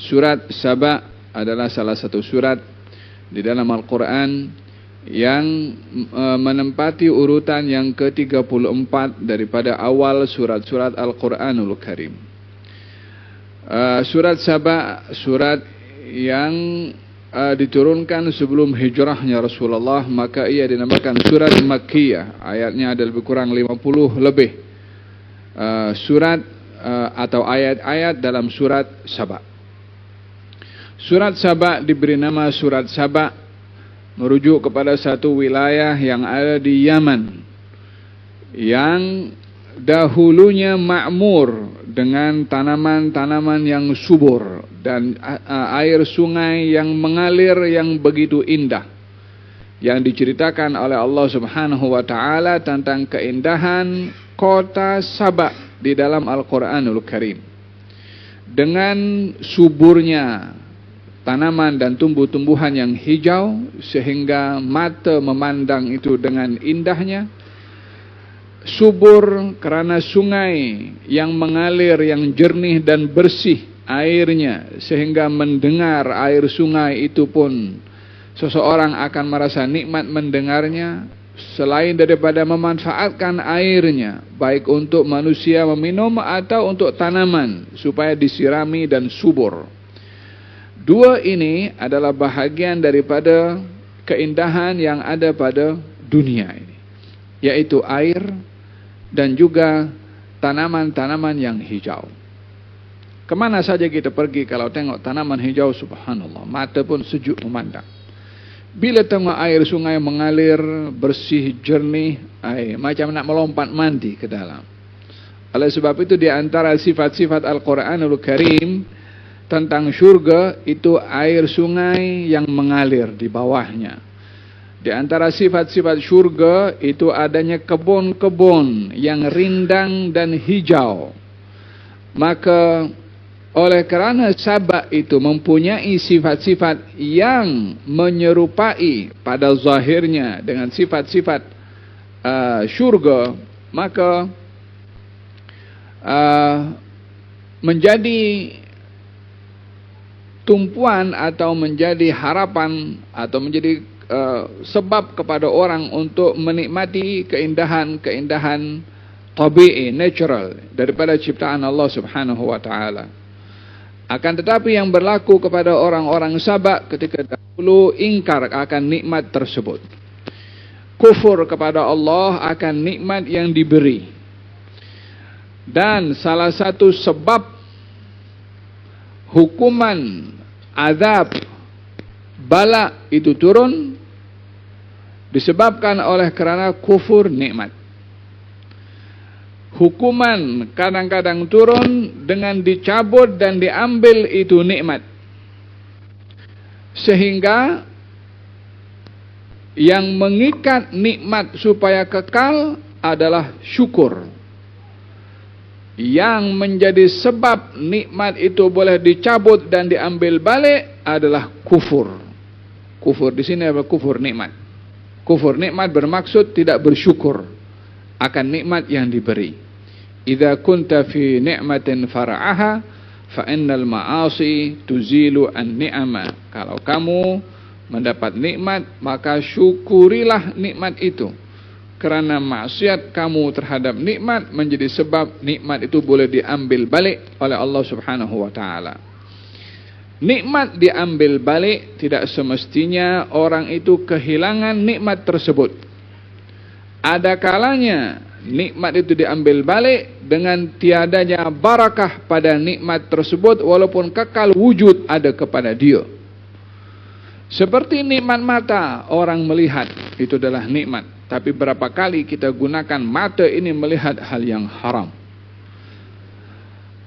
Surat Saba adalah salah satu surat di dalam Al-Quran yang menempati urutan yang ke-34 daripada awal surat-surat Al-Quranul Karim. Surat Saba, surat yang diturunkan sebelum hijrahnya Rasulullah, maka ia dinamakan surat Makkiyah. Ayatnya ada lebih kurang 50 lebih surat atau ayat-ayat dalam surat Saba. Surat Saba diberi nama surat Saba merujuk kepada satu wilayah yang ada di Yaman yang dahulunya makmur dengan tanaman-tanaman yang subur dan air sungai yang mengalir yang begitu indah, yang diceritakan oleh Allah Subhanahu wa taala tentang keindahan kota Saba di dalam Al-Qur'anul Karim. Dengan suburnya tanaman dan tumbuh-tumbuhan yang hijau sehingga mata memandang itu dengan indahnya. Subur karena sungai yang mengalir yang jernih dan bersih airnya, sehingga mendengar air sungai itu pun seseorang akan merasa nikmat mendengarnya, selain daripada memanfaatkan airnya baik untuk manusia meminum atau untuk tanaman supaya disirami dan subur. Dua ini adalah bahagian daripada keindahan yang ada pada dunia ini, yaitu air dan juga tanaman-tanaman yang hijau. Kemana saja kita pergi kalau tengok tanaman hijau, subhanallah, mata pun sejuk memandang. Bila tengok air sungai mengalir bersih jernih, macam nak melompat mandi ke dalam. Oleh sebab itu di antara sifat-sifat Al-Quranul Karim tentang syurga itu air sungai yang mengalir di bawahnya. Di antara sifat-sifat syurga itu adanya kebun-kebun yang rindang dan hijau. Maka oleh kerana Saba itu mempunyai sifat-sifat yang menyerupai pada zahirnya dengan sifat-sifat syurga, maka menjadi tumpuan atau menjadi harapan atau menjadi sebab kepada orang untuk menikmati keindahan tabi'i, natural daripada ciptaan Allah Subhanahu wa taala. Akan tetapi yang berlaku kepada orang-orang Saba ketika dahulu ingkar akan nikmat tersebut, kufur kepada Allah akan nikmat yang diberi. Dan salah satu sebab hukuman azab bala itu turun disebabkan oleh kerana kufur nikmat. Hukuman kadang-kadang turun dengan dicabut dan diambil itu nikmat, sehingga yang mengikat nikmat supaya kekal adalah syukur. Yang menjadi sebab nikmat itu boleh dicabut dan diambil balik adalah kufur. Kufur di sini adalah kufur nikmat. Kufur nikmat bermaksud tidak bersyukur akan nikmat yang diberi. Idza kunta fi ni'matin fara'aha fa innal ma'asi tuzilu an-ni'ama. Kalau kamu mendapat nikmat, maka syukurilah nikmat itu. Kerana maksiat kamu terhadap nikmat menjadi sebab nikmat itu boleh diambil balik oleh Allah Subhanahu wa taala. Nikmat diambil balik tidak semestinya orang itu kehilangan nikmat tersebut. Ada kalanya nikmat itu diambil balik dengan tiadanya barakah pada nikmat tersebut walaupun kekal wujud ada kepada dia. Seperti nikmat mata, orang melihat itu adalah nikmat. Tapi berapa kali kita gunakan mata ini melihat hal yang haram,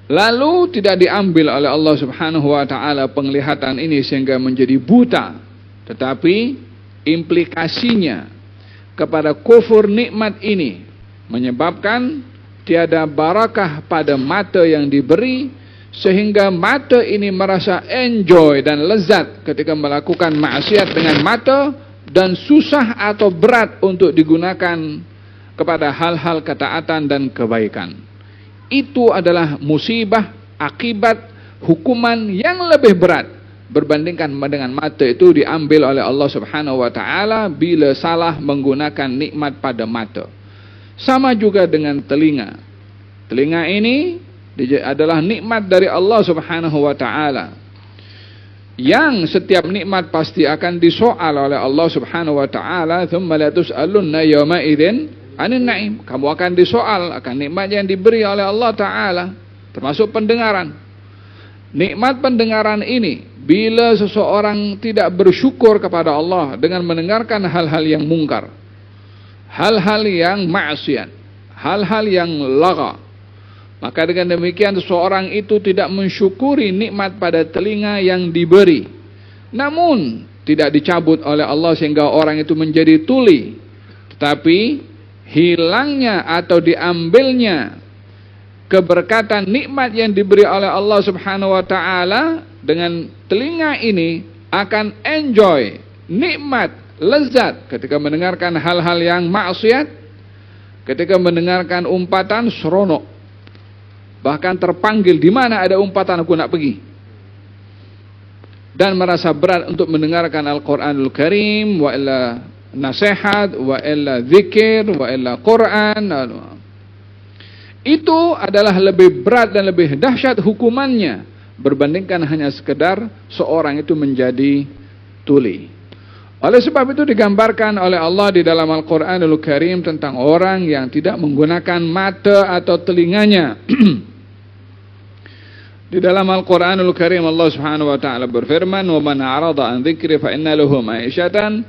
lalu tidak diambil oleh Allah Subhanahu wa taala penglihatan ini sehingga menjadi buta, tetapi implikasinya kepada kufur nikmat ini menyebabkan tiada barakah pada mata yang diberi, sehingga mata ini merasa enjoy dan lezat ketika melakukan maksiat dengan mata, dan susah atau berat untuk digunakan kepada hal-hal ketaatan dan kebaikan. Itu adalah musibah akibat hukuman yang lebih berat berbandingkan dengan mata itu diambil oleh Allah Subhanahu wa taala bila salah menggunakan nikmat pada mata. Sama juga dengan telinga. Telinga ini adalah nikmat dari Allah Subhanahu wa taala, yang setiap nikmat pasti akan disoal oleh Allah Subhanahu wa taala. Tsumma la tus'alunna yawma idzin 'anil na'im. Kamu akan disoal akan nikmat yang diberi oleh Allah taala, termasuk pendengaran. Nikmat pendengaran ini bila seseorang tidak bersyukur kepada Allah dengan mendengarkan hal-hal yang mungkar, hal-hal yang maksiat, hal-hal yang lagha, maka dengan demikian seseorang itu tidak mensyukuri nikmat pada telinga yang diberi, namun tidak dicabut oleh Allah sehingga orang itu menjadi tuli, tetapi hilangnya atau diambilnya keberkatan nikmat yang diberi oleh Allah Subhanahu wa taala, dengan telinga ini akan enjoy nikmat, lezat ketika mendengarkan hal-hal yang maksiat, ketika mendengarkan umpatan seronok, bahkan terpanggil di mana ada umpatan aku nak pergi, dan merasa berat untuk mendengarkan Al-Quranul Karim, wa illa nasihat, wa illa zikir, wa illa Quran. Itu adalah lebih berat dan lebih dahsyat hukumannya berbandingkan hanya sekedar seorang itu menjadi tuli. Oleh sebab itu digambarkan oleh Allah di dalam Al-Quranul Karim tentang orang yang tidak menggunakan mata atau telinganya. Di dalam Al-Quranul Karim Allah Subhanahu wa taala berfirman, "Wa man a'rada an dzikri fa inna lahu ma'isyatan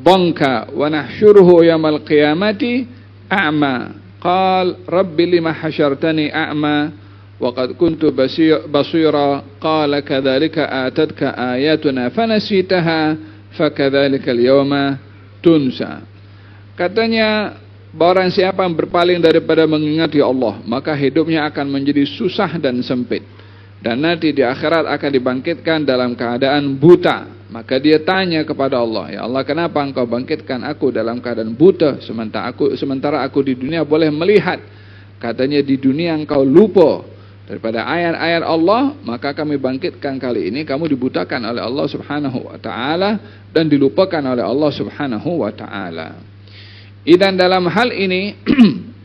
dhanka wa nahsyuruhu yaumal qiyamati a'ma. Qal rabbi lima hasyartani a'ma wa qad kuntu basira. Qala kadzalika atatka ayatuna fanasitaha fakadzalika al-yawma tunsa." Katanya, barang siapa yang berpaling daripada mengingati Allah, maka hidupnya akan menjadi susah dan sempit, dan nanti di akhirat akan dibangkitkan dalam keadaan buta. Maka dia tanya kepada Allah, "Ya Allah, kenapa engkau bangkitkan aku dalam keadaan buta sementara aku di dunia boleh melihat?" Katanya, "Di dunia engkau lupa daripada ayat-ayat Allah, maka kami bangkitkan kali ini kamu dibutakan oleh Allah Subhanahu wa taala dan dilupakan oleh Allah Subhanahu wa taala." Dan dalam hal ini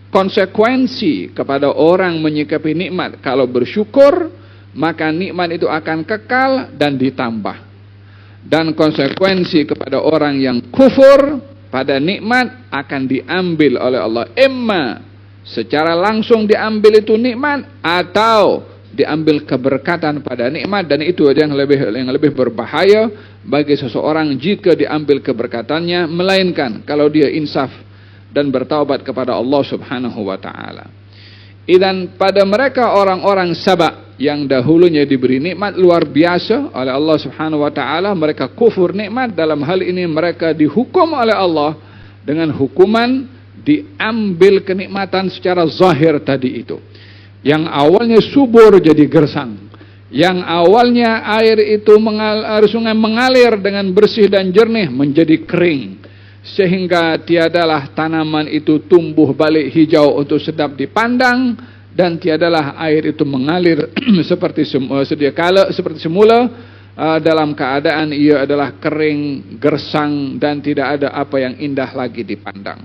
konsekuensi kepada orang menyikapi nikmat, kalau bersyukur maka nikmat itu akan kekal dan ditambah. Dan konsekuensi kepada orang yang kufur pada nikmat akan diambil oleh Allah. Imma secara langsung diambil itu nikmat, atau diambil keberkatan pada nikmat, dan itu yang lebih berbahaya bagi seseorang jika diambil keberkatannya, melainkan kalau dia insaf dan bertaubat kepada Allah Subhanahu wa taala. Dan pada mereka orang-orang Saba yang dahulunya diberi nikmat luar biasa oleh Allah Subhanahu wa taala, mereka kufur nikmat. Dalam hal ini mereka dihukum oleh Allah dengan hukuman diambil kenikmatan secara zahir tadi itu. Yang awalnya subur jadi gersang, yang awalnya air itu sungai mengalir dengan bersih dan jernih menjadi kering, sehingga tiadalah tanaman itu tumbuh balik hijau untuk sedap dipandang, dan tiadalah air itu mengalir seperti sedia kala, seperti semula, dalam keadaan ia adalah kering, gersang, dan tidak ada apa yang indah lagi dipandang.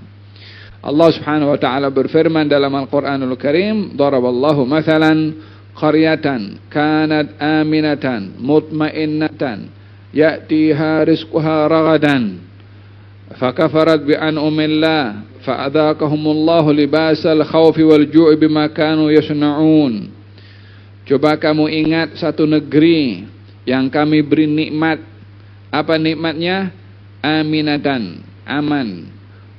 Allah Subhanahu wa taala berfirman dalam Al-Qur'anul Karim, "Daraballahu mathalan qaryatan kanat aminatan mutmainnatan ya'tiha rizquha ragadan fakafarat bi'an'umillah fa'adzaqahumullahu libasal khawfi wal ju'i bima kanu yasna'un." Coba kamu ingat satu negeri yang kami beri nikmat. Apa nikmatnya? Aminatan, aman,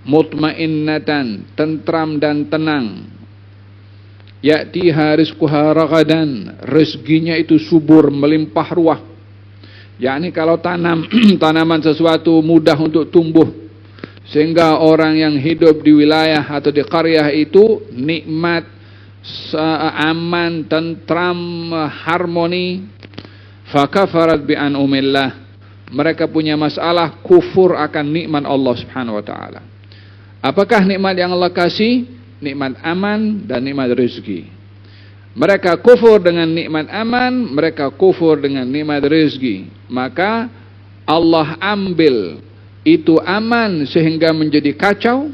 mutmainnatan, tentram dan tenang. Ya'tiha rizquha ragadan, rezekinya itu subur, melimpah ruah. Yakni kalau tanaman sesuatu mudah untuk tumbuh, sehingga orang yang hidup di wilayah atau di qaryah itu nikmat, aman, tentram, harmoni. Fakafarat bi'an'umillah, mereka punya masalah kufur akan nikmat Allah Subhanahu wa taala. Apakah nikmat yang Allah kasih? Nikmat aman dan nikmat rezeki. Mereka kufur dengan nikmat aman, mereka kufur dengan nikmat rezeki. Maka Allah ambil itu aman sehingga menjadi kacau.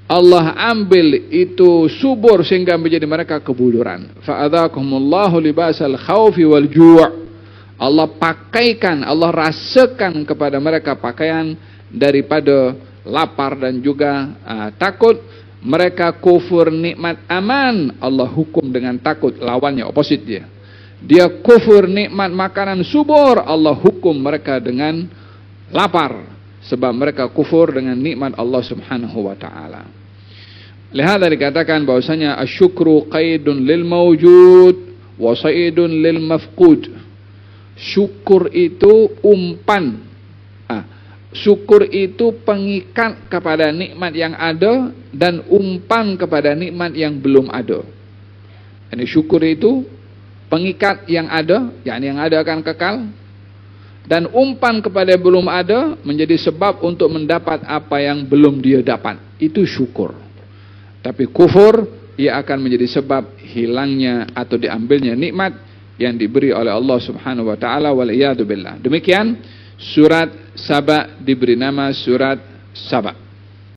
Allah ambil itu subur sehingga menjadi mereka kebuduran. Fa'adzakumullahu libasal khaufi wal ju'. Allah pakaikan, Allah rasakan kepada mereka pakaian daripada lapar dan juga takut. Mereka kufur nikmat aman, Allah hukum dengan takut, lawannya opposite dia. Dia kufur nikmat makanan subur, Allah hukum mereka dengan lapar, sebab mereka kufur dengan nikmat Allah Subhanahu wa taala. Lihat dikatakan bahwasanya asyukru qaidun lil mawjud wa saidun lil mafqud. Syukur itu umpan. Syukur itu pengikat kepada nikmat yang ada dan umpan kepada nikmat yang belum ada. Ini syukur itu pengikat yang ada, yakni yang ada akan kekal, dan umpan kepada yang belum ada menjadi sebab untuk mendapat apa yang belum dia dapat. Itu syukur. Tapi kufur, ia akan menjadi sebab hilangnya atau diambilnya nikmat yang diberi oleh Allah Subhanahu wa taala, wal iyadu billah. Demikian surat Saba diberi nama surat Saba.